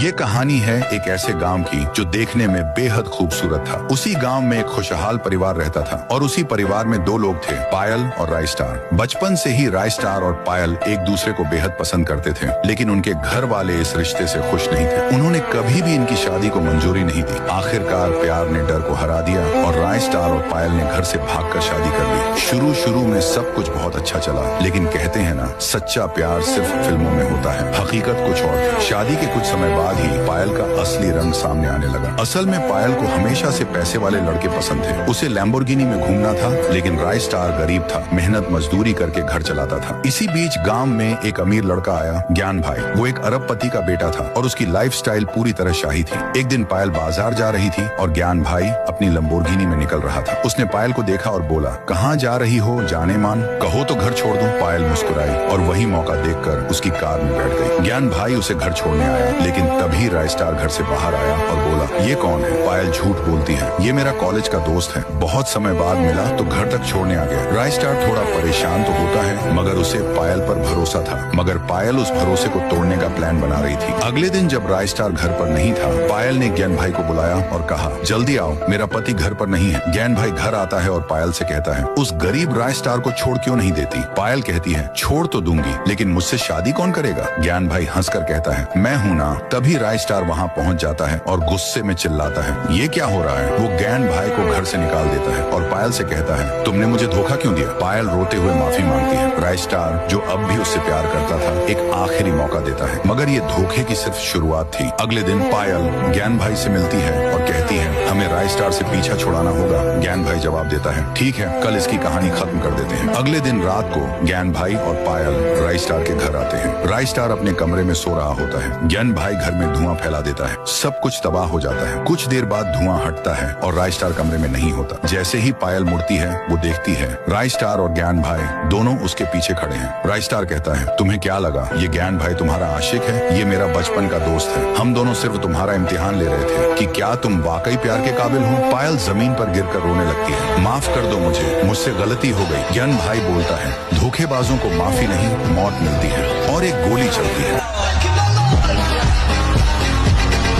ये कहानी है एक ऐसे गांव की जो देखने में बेहद खूबसूरत था। उसी गांव में एक खुशहाल परिवार रहता था और उसी परिवार में दो लोग थे, पायल और राय स्टार। बचपन से ही राय स्टार और पायल एक दूसरे को बेहद पसंद करते थे, लेकिन उनके घर वाले इस रिश्ते से खुश नहीं थे। उन्होंने कभी भी इनकी शादी को मंजूरी नहीं दी। आखिरकार प्यार ने डर को हरा दिया और राय स्टार और पायल ने घर से भागकर शादी कर ली। शुरू में सब कुछ बहुत अच्छा चला, लेकिन कहते हैं ना, सच्चा प्यार सिर्फ फिल्मों में होता है, हकीकत कुछ और थी। शादी के कुछ समय बाद ही पायल का असली रंग सामने आने लगा। असल में पायल को हमेशा से पैसे वाले लड़के पसंद थे। उसे लैम्बोर्गिनी में घूमना था, लेकिन राय स्टार गरीब था, मेहनत मजदूरी करके घर चलाता था। इसी बीच गांव में एक अमीर लड़का आया, ज्ञान भाई। वो एक अरबपति का बेटा था और उसकी लाइफस्टाइल पूरी तरह शाही थी। एक दिन पायल बाजार जा रही थी और ज्ञान भाई अपनी लैम्बोर्गिनी में निकल रहा था। उसने पायल को देखा और बोला, कहाँ जा रही हो जाने मान, कहो तो घर छोड़ दूं। पायल मुस्कुराई और वही मौका देखकर उसकी कार में बैठ गई। ज्ञान भाई उसे घर छोड़ने आया, लेकिन तभी राय स्टार घर से बाहर आया और बोला, ये कौन है? पायल झूठ बोलती है, ये मेरा कॉलेज का दोस्त है, बहुत समय बाद मिला तो घर तक छोड़ने आ गया। राय स्टार थोड़ा परेशान तो होता है, मगर उसे पायल पर भरोसा था। मगर पायल उस भरोसे को तोड़ने का प्लान बना रही थी। अगले दिन जब राय स्टार घर पर नहीं था, पायल ने ज्ञान भाई को बुलाया और कहा, जल्दी आओ, मेरा पति घर पर नहीं है। ज्ञान भाई घर आता है और पायल से कहता है, उस गरीब राय स्टार को छोड़ क्यों नहीं देती? पायल कहती है, छोड़ तो दूंगी, लेकिन मुझसे शादी कौन करेगा? ज्ञान भाई हंसकर कहता है, मैं हूं ना। तभी राय स्टार वहां पहुंच जाता है और गुस्से में चिल्लाता है, ये क्या हो रहा है? वो ज्ञान भाई को घर से निकाल देता है और पायल से कहता है, तुमने मुझे धोखा क्यों दिया? पायल रोते हुए माफी मांगती है। राय स्टार, जो अब भी उससे प्यार करता था, एक आखिरी मौका देता है, मगर ये धोखे की सिर्फ शुरुआत थी। अगले दिन पायल ज्ञान भाई से मिलती है और कहती है, हमें राय स्टार से पीछा छुड़ाना होगा। ज्ञान भाई जवाब देता है, ठीक है, कल इसकी कहानी खत्म कर देते हैं। अगले दिन रात को ज्ञान भाई और पायल राय स्टार के घर आते हैं। राय स्टार अपने कमरे में सो रहा होता है। ज्ञान भाई घर में धुआं फैला देता है, सब कुछ तबाह हो जाता है। कुछ देर बाद धुआं हटता है और राय स्टार कमरे में नहीं होता। जैसे ही पायल मुड़ती है, वो देखती है राय स्टार और ज्ञान भाई दोनों उसके पीछे खड़े हैं। राय स्टार कहता है, तुम्हें क्या लगा ये ज्ञान भाई तुम्हारा आशिक है? ये मेरा बचपन का दोस्त है, हम दोनों सिर्फ तुम्हारा इम्तिहान ले रहे थे कि क्या तुम वाकई प्यार के काबिल हो। पायल जमीन पर गिरकर रोने लगती है, माफ कर दो मुझे, मुझसे गलती हो गई। ज्ञान भाई बोलता है, धोखेबाजों को माफी नहीं, मौत मिलती है। और एक गोली चलती है।